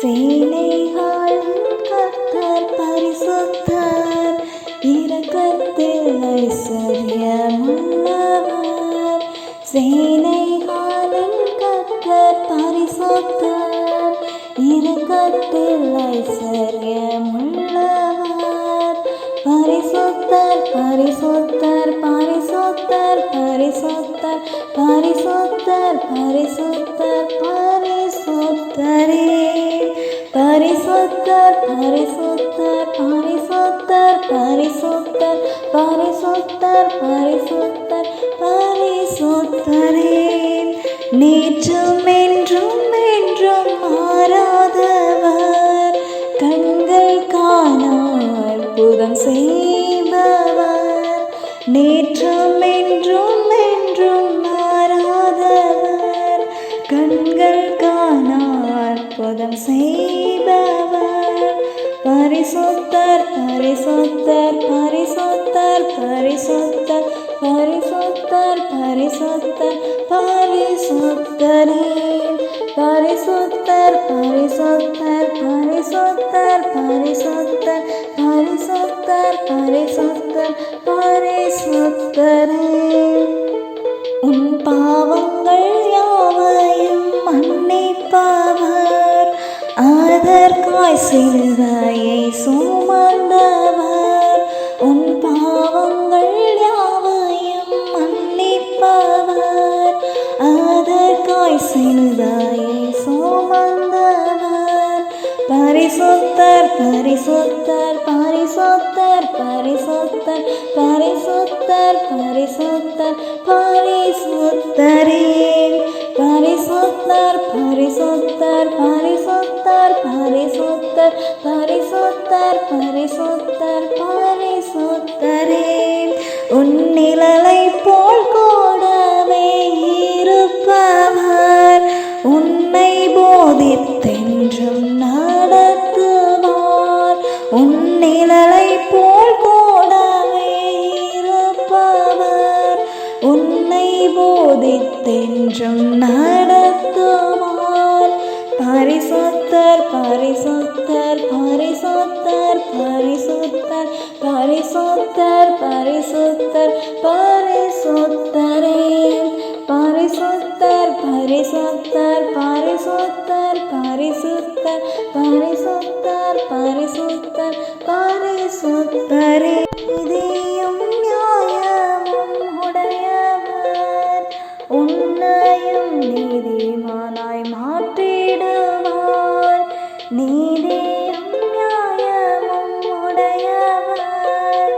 சேனைகளின் கர்த்தர் பரிசுத்தர், இரக்கத்தில் ஐஸ்வர்யமுள்ளவர். சேனைகளின் கர்த்தர் பரிசுத்தர், இரக்கத்தில் ஐஸ்வர்யமுள்ளவர். பரிசுத்தர் பரிசுத்தர் பரிசுத்தர் பரிசுத்தர் பரிசுத்தர் பரிசுத்தர் பரிசுத்தரே. பரிசுத்தர் பரிசுத்தர் பரிசுத்தர் பரிசுத்தர் பரிசுத்தர் பரிசுத்தர் பரிசுத்தரே. நேற்றும் என்றும் என்றும் மாறாதவர், கண்கள் காணா அற்புதம் செய்பவர். நேற்றும் என்றும் என்றும் மாறாதவர், கண்கள் காணா அற்புதம் செய்பவர். பரிசுத்தர் பரிசுத்தர் பரிசுத்தர் பரிசுத்தர் பரிசுத்தர் பரிசுத்தர் பரிசுத்தரே. பரிசுத்தர் பரிசுத்தர் பரிசுத்தர் பரிசுத்தர் பரிசுத்தர் பரிசுத்தர் பரிசுத்தரே. உன் பாவங்கள் யாவையும் மன்னிப்பவர், அதற்காய் சிலுவையை சுமந்தவர். உன் பாவங்கள் யாவையும் மன்னிப்பவர், அதற்காய் சிலுவையை சுமந்தவர். பரிசுத்தர் பரிசுத்தர் பரிசுத்தர் பரிசுத்தர் பரிசுத்தர் பரிசுத்தர் பரிசுத்தரே. பரிசுத்தர் பரிசுத்தர் பரிசுத்தர் பரிசுத்தர் பரிசுத்தர் பரிசுத்தர் பரிசுத்தரே. உன் நிழலை போல் கூடவே இருப்பவர், உன்னை போதித்தென்றும் நடத்துவார். உன் நிழலை போல் கூடவே இருப்பவர், உன்னை போதித்தென்றும் நடத்துவார். பரிசுத்தர் பரிசுத்தர் பரிசுத்தர் பரிசுத்தர் பரிசுத்தர் பரிசுத்தர் பரிசுத்தரே. பரிசுத்தர் பரிசுத்தர் பரிசுத்தர் பரிசுத்தர் பரிசுத்தர் பரிசுத்தர் பரிசுத்தரே. நீதியும் நியாயமும் உடையவர், உன்னையும் நீதிமானாய் மாற்றிடுவார். நீதியும் நியாயமும் உடையவர்,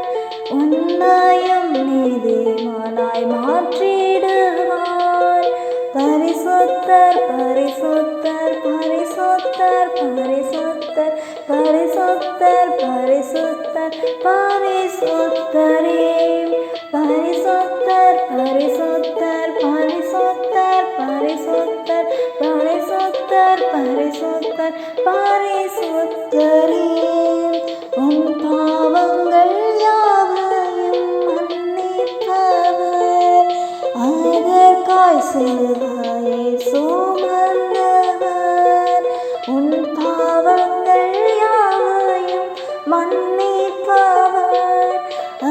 உன்னையும் நீதிமானாய் மாற்றிடுவார். பரிசுத்தர் பரிசுத்தர் பரிசுத்தர் பரிசுத்தர் பரிசுத்தர் பரிசுத்தர் பரிசுத்தரே. பரிசுத்தர் பரிசுத்தர் பரிசுத்தர் பரிசுத்தர் பரிசுத்தர் பரிசுத்தர் பரிசுத்தரே. உன் பாவங்கள் யாவையும் மன்னிப்பவர், அதற்காய் சிலுவையை சுமந்தவர். உன் பாவங்கள் யாவையும் மன்னிப்பவர்,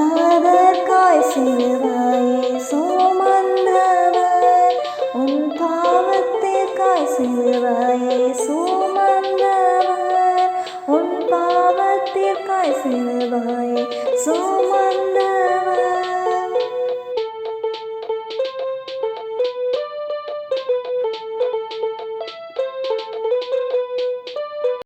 அதற்காய் சிலுவையை சுமந்தவர். உன் பாவத்திற்காய் சிலுவையை சுமந்தவர், உன் பாவத்திற்காய் சிலுவையை சுமந்தவர்.